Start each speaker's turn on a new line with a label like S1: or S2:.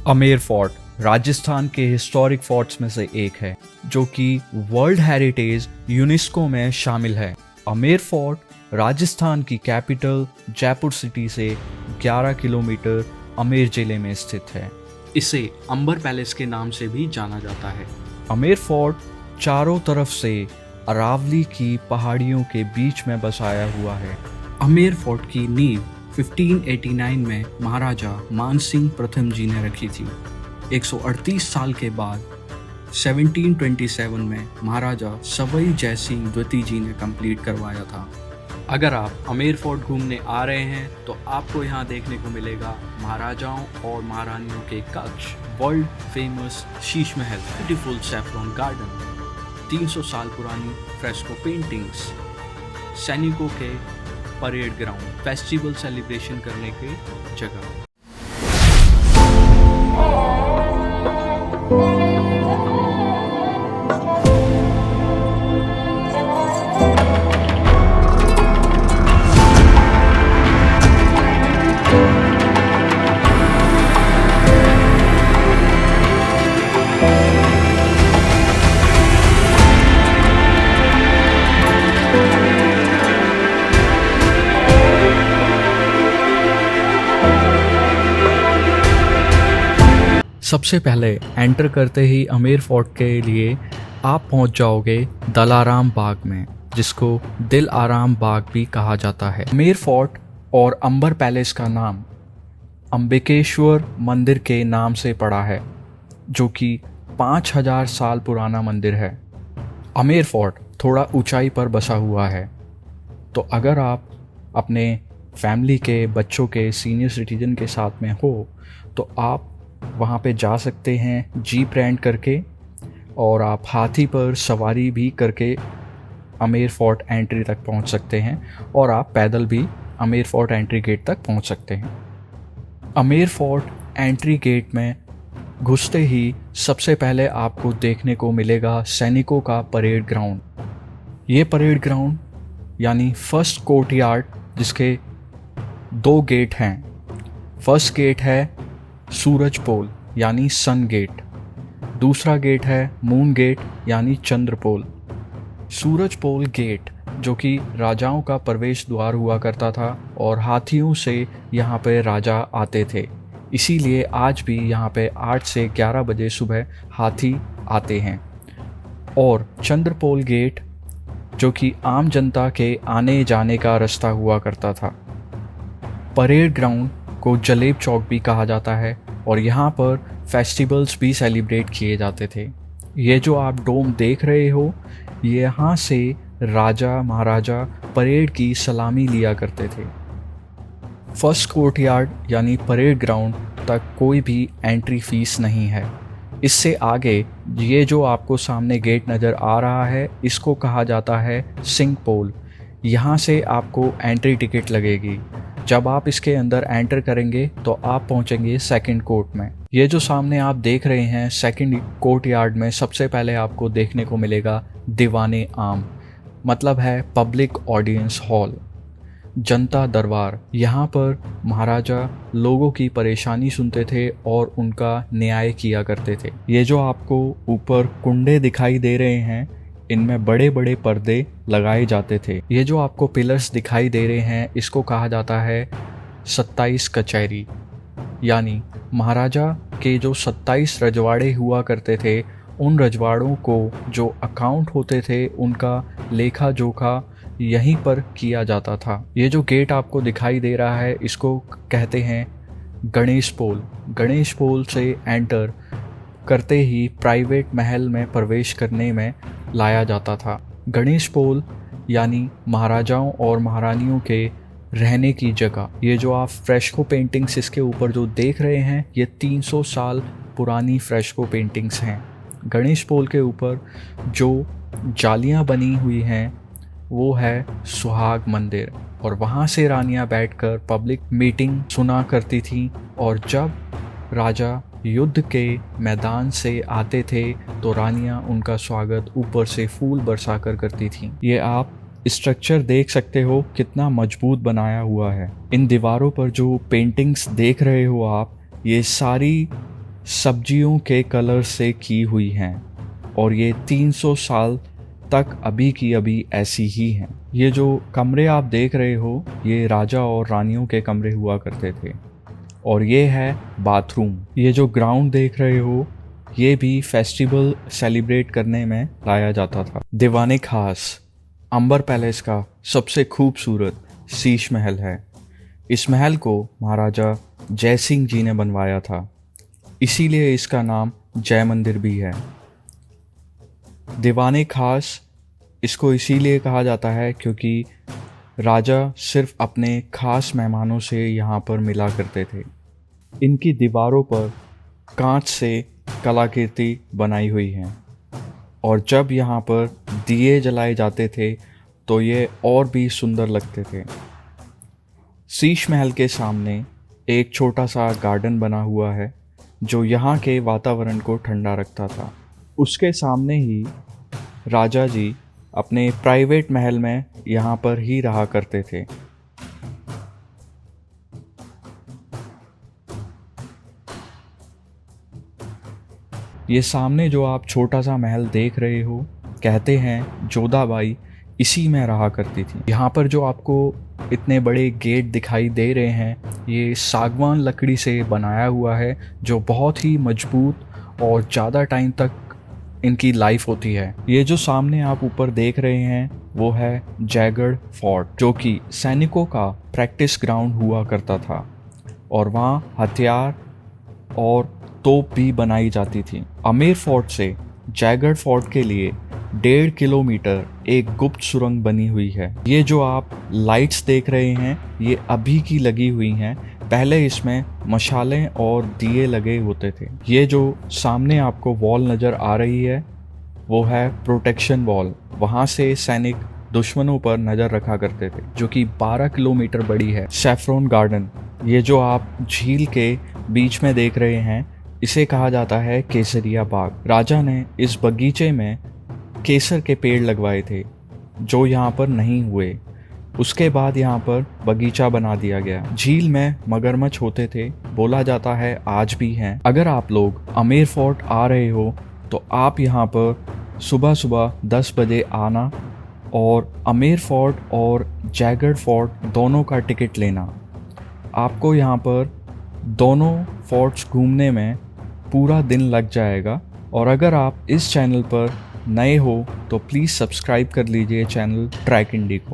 S1: Amer fort Rajasthan के historic forts में से एक है जो कि वर्ल्ड हेरिटेज यूनेस्को में शामिल है। आमेर फोर्ट राजस्थान की कैपिटल जयपुर सिटी से 11 किलोमीटर आमेर जिले में स्थित है।
S2: इसे अंबर पैलेस के नाम से भी जाना जाता है।
S1: आमेर फोर्ट चारों तरफ से अरावली की पहाड़ियों के बीच में बसाया हुआ है।
S2: आमेर फोर्ट की नींव 1589 में महाराजा मानसिंह प्रथम जी ने रखी थी। 138 साल के बाद 1727 में महाराजा सवाई जयसिंह द्वितीय जी ने कंप्लीट करवाया था। अगर आप आमेर फोर्ट घूमने आ रहे हैं तो आपको यहाँ देखने को मिलेगा महाराजाओं और महारानियों के कक्ष, world famous Sheesh Mahal, beautiful saffron garden, 300 साल पुरानी फ्रेस्को पेंटिंग्स, सैनिकों के परेड ग्राउंड, फेस्टिवल सेलिब्रेशन करने की जगह।
S1: सबसे पहले एंटर करते ही आमेर फोर्ट के लिए आप पहुंच जाओगे दलाराम बाग में, जिसको दिल आराम बाग भी कहा जाता है। आमेर फोर्ट और अंबर पैलेस का नाम अंबिकेश्वर मंदिर के नाम से पड़ा है, जो कि 5000 साल पुराना मंदिर है। आमेर फोर्ट थोड़ा ऊंचाई पर बसा हुआ है, तो अगर आप अपने फैमिली के बच्चों के सीनियर सिटीजन के साथ में हो तो आप वहाँ पे जा सकते हैं जीप रेंट करके, और आप हाथी पर सवारी भी करके आमेर फोर्ट एंट्री तक पहुँच सकते हैं, और आप पैदल भी आमेर फोर्ट एंट्री गेट तक पहुँच सकते हैं। आमेर फोर्ट एंट्री गेट में घुसते ही सबसे पहले आपको देखने को मिलेगा सैनिकों का परेड ग्राउंड। ये परेड ग्राउंड यानी फर्स्ट कोर्टयार्ड, जिसके 2 गेट हैं। फर्स्ट गेट है सूरज पोल यानी सन गेट, दूसरा गेट है मून गेट यानी चंद्र पोल। सूरज पोल गेट जो कि राजाओं का प्रवेश द्वार हुआ करता था और हाथियों से यहाँ पे राजा आते थे, इसीलिए आज भी यहाँ पे 8 से 11 बजे सुबह हाथी आते हैं। और चंद्रपोल गेट जो कि आम जनता के आने जाने का रास्ता हुआ करता था। परेड ग्राउंड को जलेब चौक भी कहा जाता है और यहाँ पर फेस्टिवल्स भी सेलिब्रेट किए जाते थे। ये जो आप डोम देख रहे हो, ये यहाँ से राजा महाराजा परेड की सलामी लिया करते थे। फर्स्ट कोर्टयार्ड यानी परेड ग्राउंड तक कोई भी एंट्री फीस नहीं है। इससे आगे ये जो आपको सामने गेट नज़र आ रहा है, इसको कहा जाता है सिंह पोल। यहाँ से आपको एंट्री टिकट लगेगी। जब आप इसके अंदर एंटर करेंगे तो आप पहुंचेंगे सेकंड कोर्ट में। ये जो सामने आप देख रहे हैं सेकंड कोर्ट यार्ड में, सबसे पहले आपको देखने को मिलेगा दीवाने आम, मतलब है पब्लिक ऑडियंस हॉल, जनता दरबार। यहाँ पर महाराजा लोगों की परेशानी सुनते थे और उनका न्याय किया करते थे। ये जो आपको ऊपर कुंडे दिखाई दे रहे हैं, इनमें बड़े बड़े पर्दे लगाए जाते थे। ये जो आपको पिलर्स दिखाई दे रहे हैं, इसको कहा जाता है 27 कचहरी, यानी महाराजा के जो 27 रजवाड़े हुआ करते थे, उन रजवाड़ों को जो अकाउंट होते थे उनका लेखा जोखा यहीं पर किया जाता था। ये जो गेट आपको दिखाई दे रहा है, इसको कहते हैं गणेश पोल। गणेश पोल से एंटर करते ही प्राइवेट महल में प्रवेश करने में लाया जाता था। गणेश पोल यानी महाराजाओं और महारानियों के रहने की जगह। ये जो आप फ्रेस्को पेंटिंग्स इसके ऊपर जो देख रहे हैं, ये 300 साल पुरानी फ्रेस्को पेंटिंग्स हैं। गणेश पोल के ऊपर जो जालियां बनी हुई हैं वो है सुहाग मंदिर, और वहाँ से रानियां बैठकर पब्लिक मीटिंग सुना करती थीं, और जब राजा युद्ध के मैदान से आते थे तो रानियां उनका स्वागत ऊपर से फूल बरसा कर करती थीं। ये आप स्ट्रक्चर देख सकते हो कितना मजबूत बनाया हुआ है। इन दीवारों पर जो पेंटिंग्स देख रहे हो आप, ये सारी सब्जियों के कलर से की हुई हैं और ये 300 साल तक अभी की अभी ऐसी ही हैं। ये जो कमरे आप देख रहे हो ये राजा और रानियों के कमरे हुआ करते थे और ये है बाथरूम। ये जो ग्राउंड देख रहे हो ये भी फेस्टिवल सेलिब्रेट करने में लाया जाता था। दीवाने खास अंबर पैलेस का सबसे खूबसूरत शीश महल है। इस महल को महाराजा जय सिंह जी ने बनवाया था, इसीलिए इसका नाम जय मंदिर भी है। दीवाने खास इसको इसीलिए कहा जाता है क्योंकि राजा सिर्फ अपने खास मेहमानों से यहाँ पर मिला करते थे। इनकी दीवारों पर कांच से कलाकृति बनाई हुई है और जब यहाँ पर दिए जलाए जाते थे तो ये और भी सुंदर लगते थे। शीश महल के सामने एक छोटा सा गार्डन बना हुआ है जो यहाँ के वातावरण को ठंडा रखता था। उसके सामने ही राजा जी अपने प्राइवेट महल में यहाँ पर ही रहा करते थे। ये सामने जो आप छोटा सा महल देख रहे हो कहते हैं जोधाबाई इसी में रहा करती थी। यहाँ पर जो आपको इतने बड़े गेट दिखाई दे रहे हैं ये सागवान लकड़ी से बनाया हुआ है जो बहुत ही मजबूत और ज़्यादा टाइम तक इनकी लाइफ होती है। ये जो सामने आप ऊपर देख रहे हैं वो है जयगढ़ फोर्ट जो कि सैनिकों का प्रैक्टिस ग्राउंड हुआ करता था और वहाँ हथियार और तोप भी बनाई जाती थी। आमेर फोर्ट से जयगढ़ फोर्ट के लिए 1.5 किलोमीटर एक गुप्त सुरंग बनी हुई है। ये जो आप लाइट्स देख रहे हैं ये अभी की लगी हुई हैं, पहले इसमें मशालें और दिए लगे होते थे। ये जो सामने आपको वॉल नज़र आ रही है वो है प्रोटेक्शन वॉल। वहाँ से सैनिक दुश्मनों पर नज़र रखा करते थे जो कि 12 किलोमीटर बड़ी है। सैफरॉन गार्डन, ये जो आप झील के बीच में देख रहे हैं इसे कहा जाता है केसरिया बाग। राजा ने इस बगीचे में केसर के पेड़ लगवाए थे जो यहाँ पर नहीं हुए। उसके बाद यहाँ पर बगीचा बना दिया गया। झील में मगरमच्छ होते थे, बोला जाता है आज भी हैं। अगर आप लोग आमेर फोर्ट आ रहे हो तो आप यहाँ पर सुबह सुबह 10 बजे आना और आमेर फोर्ट और जयगढ़ फोर्ट दोनों का टिकट लेना। आपको यहाँ पर दोनों फोर्ट्स घूमने में पूरा दिन लग जाएगा। और अगर आप इस चैनल पर नए हो तो प्लीज़ सब्सक्राइब कर लीजिए चैनल ट्रैक इंडी को।